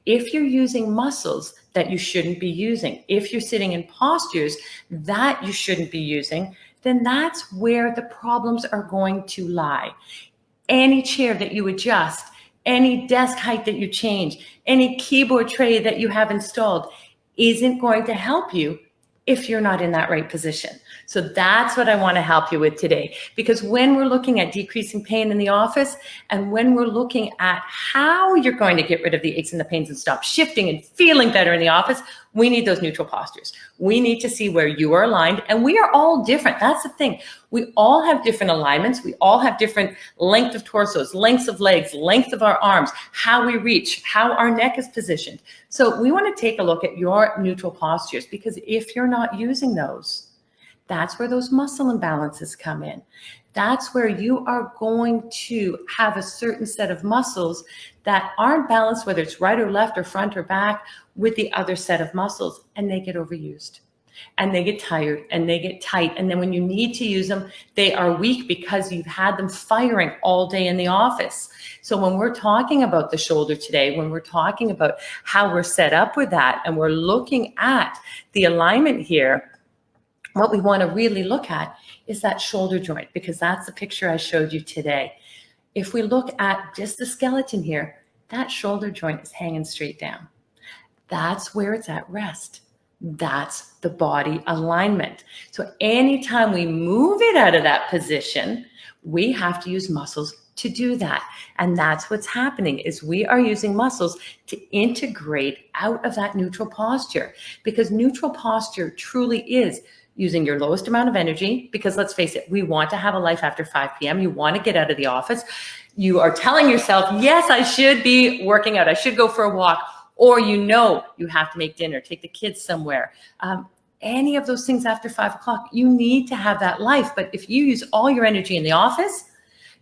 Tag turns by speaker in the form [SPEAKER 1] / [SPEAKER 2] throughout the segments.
[SPEAKER 1] if you're using muscles that you shouldn't be using, if you're sitting in postures that you shouldn't be using, then that's where the problems are going to lie. Any chair that you adjust, any desk height that you change, any keyboard tray that you have installed isn't going to help you if you're not in that right position. So that's what I want to help you with today. Because when we're looking at decreasing pain in the office, and when we're looking at how you're going to get rid of the aches and the pains and stop shifting and feeling better in the office, we need those neutral postures. We need to see where you are aligned, and we are all different. That's the thing. We all have different alignments. We all have different length of torsos, lengths of legs, length of our arms, how we reach, how our neck is positioned. So we want to take a look at your neutral postures, because if you're not using those, that's where those muscle imbalances come in. That's where you are going to have a certain set of muscles that aren't balanced, whether it's right or left or front or back, with the other set of muscles, and they get overused. And they get tired and they get tight. And then when you need to use them, they are weak because you've had them firing all day in the office. So when we're talking about the shoulder today, when we're talking about how we're set up with that, and we're looking at the alignment here, what we want to really look at is that shoulder joint, because that's the picture I showed you today. If we look at just the skeleton here, that shoulder joint is hanging straight down. That's where it's at rest. That's the body alignment. So anytime we move it out of that position, we have to use muscles to do that. And that's what's happening, is we are using muscles to integrate out of that neutral posture, because neutral posture truly is using your lowest amount of energy, because let's face it, we want to have a life after 5 p.m. You want to get out of the office. You are telling yourself, yes, I should be working out. I should go for a walk. Or you know you have to make dinner, take the kids somewhere. Any of those things after 5 o'clock, you need to have that life. But if you use all your energy in the office,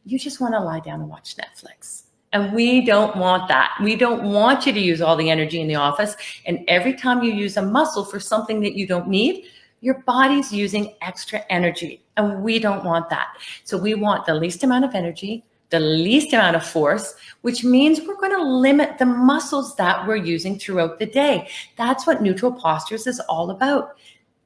[SPEAKER 1] you just want to lie down and watch Netflix. And we don't want that. We don't want you to use all the energy in the office. And every time you use a muscle for something that you don't need, your body's using extra energy, and we don't want that. So we want the least amount of energy, the least amount of force, which means we're going to limit the muscles that we're using throughout the day. That's what neutral postures is all about.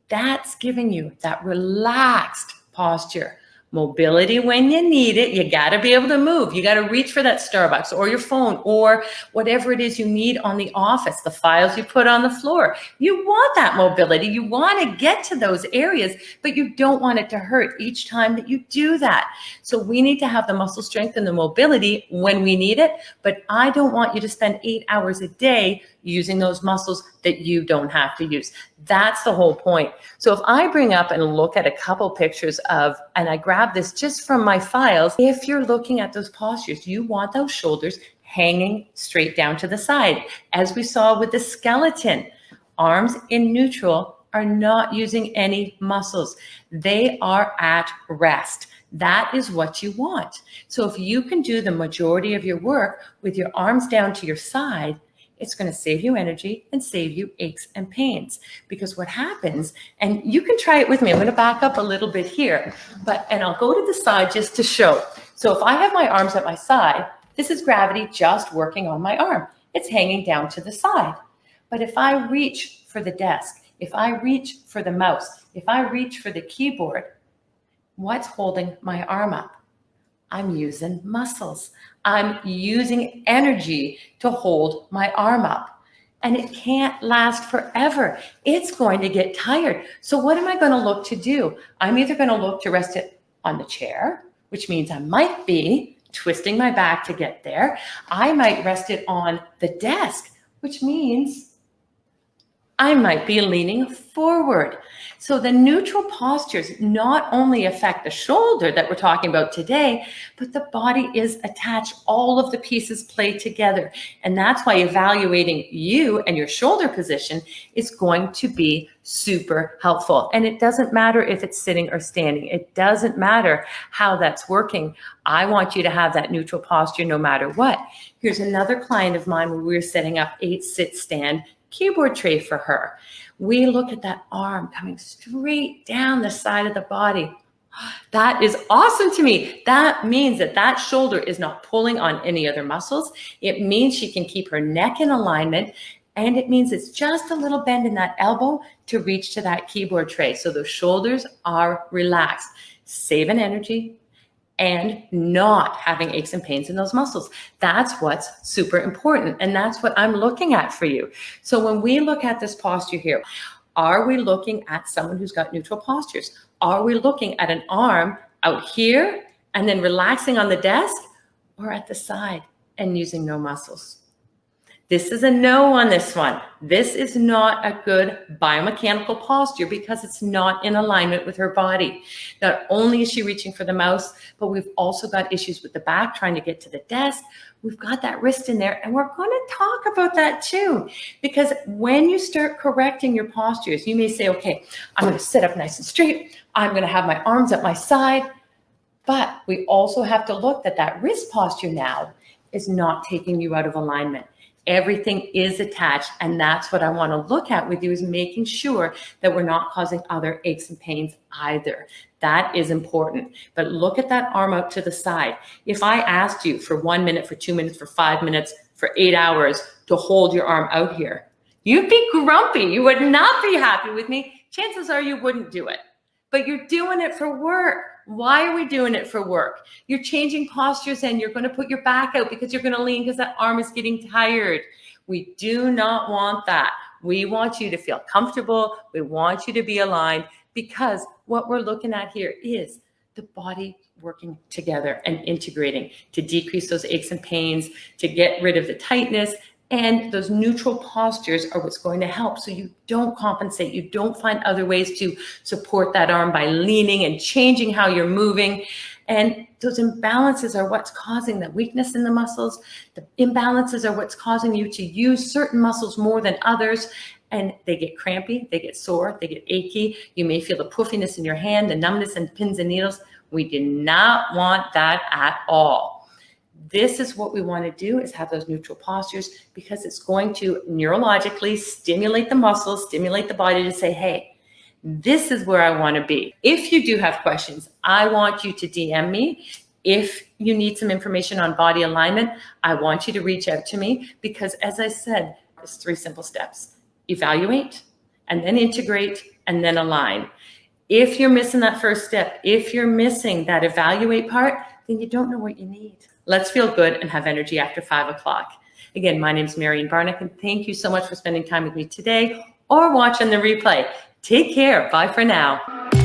[SPEAKER 1] That's giving you that relaxed posture. Mobility when you need it. You got to be able to move. You got to reach for that Starbucks or your phone or whatever it is you need on the office, the files you put on the floor. You want that mobility. You want to get to those areas, but you don't want it to hurt each time that you do that. So we need to have the muscle strength and the mobility when we need it, but I don't want you to spend 8 hours a day using those muscles that you don't have to use. That's the whole point. So if I bring up and look at a couple pictures of, and I grab this just from my files, if you're looking at those postures, you want those shoulders hanging straight down to the side. As we saw with the skeleton, arms in neutral are not using any muscles. They are at rest. That is what you want. So if you can do the majority of your work with your arms down to your side, it's going to save you energy and save you aches and pains. Because what happens, and you can try it with me, I'm going to back up a little bit here, and I'll go to the side just to show. So if I have my arms at my side, this is gravity just working on my arm. It's hanging down to the side. But if I reach for the desk, if I reach for the mouse, if I reach for the keyboard, what's holding my arm up? I'm using muscles. I'm using energy to hold my arm up. And it can't last forever. It's going to get tired. So what am I going to look to do? I'm either going to look to rest it on the chair, which means I might be twisting my back to get there. I might rest it on the desk, which means I might be leaning forward. So the neutral postures not only affect the shoulder that we're talking about today, but the body is attached. All of the pieces play together. And that's why evaluating you and your shoulder position is going to be super helpful. And it doesn't matter if it's sitting or standing. It doesn't matter how that's working. I want you to have that neutral posture no matter what. Here's another client of mine where we were setting up 8 sit stand keyboard tray for her. We look at that arm coming straight down the side of the body. That is awesome to me. That means that that shoulder is not pulling on any other muscles. It means she can keep her neck in alignment. And it means it's just a little bend in that elbow to reach to that keyboard tray. So the shoulders are relaxed, saving energy and not having aches and pains in those muscles. That's what's super important. And that's what I'm looking at for you. So when we look at this posture here, are we looking at someone who's got neutral postures? Are we looking at an arm out here and then relaxing on the desk, or at the side and using no muscles? This is a no on this one. This is not a good biomechanical posture because it's not in alignment with her body. Not only is she reaching for the mouse, but we've also got issues with the back trying to get to the desk. We've got that wrist in there, and we're going to talk about that too. Because when you start correcting your postures, you may say, okay, I'm going to sit up nice and straight. I'm going to have my arms at my side. But we also have to look that that wrist posture now is not taking you out of alignment. Everything is attached, and that's what I want to look at with you, is making sure that we're not causing other aches and pains either. That is important. But look at that arm out to the side. If I asked you for 1 minute, for 2 minutes, for 5 minutes, for 8 hours to hold your arm out here, you'd be grumpy. You would not be happy with me. Chances are you wouldn't do it. But you're doing it for work. Why are we doing it for work? You're changing postures and you're going to put your back out because you're going to lean because that arm is getting tired. We do not want that. We want you to feel comfortable. We want you to be aligned, because what we're looking at here is the body working together and integrating to decrease those aches and pains, to get rid of the tightness. And those neutral postures are what's going to help. So you don't compensate. You don't find other ways to support that arm by leaning and changing how you're moving. And those imbalances are what's causing the weakness in the muscles. The imbalances are what's causing you to use certain muscles more than others. And they get crampy, they get sore, they get achy. You may feel the puffiness in your hand, the numbness and pins and needles. We do not want that at all. This is what we want to do, is have those neutral postures, because it's going to neurologically stimulate the muscles, stimulate the body to say, hey, this is where I want to be. If you do have questions, I want you to DM me. If you need some information on body alignment, I want you to reach out to me, because as I said, there's 3 simple steps. Evaluate, and then integrate, and then align. If you're missing that first step, if you're missing that evaluate part, then you don't know what you need. Let's feel good and have energy after 5 o'clock. Again, my name is Marian Barnick, and thank you so much for spending time with me today or watching the replay. Take care. Bye for now.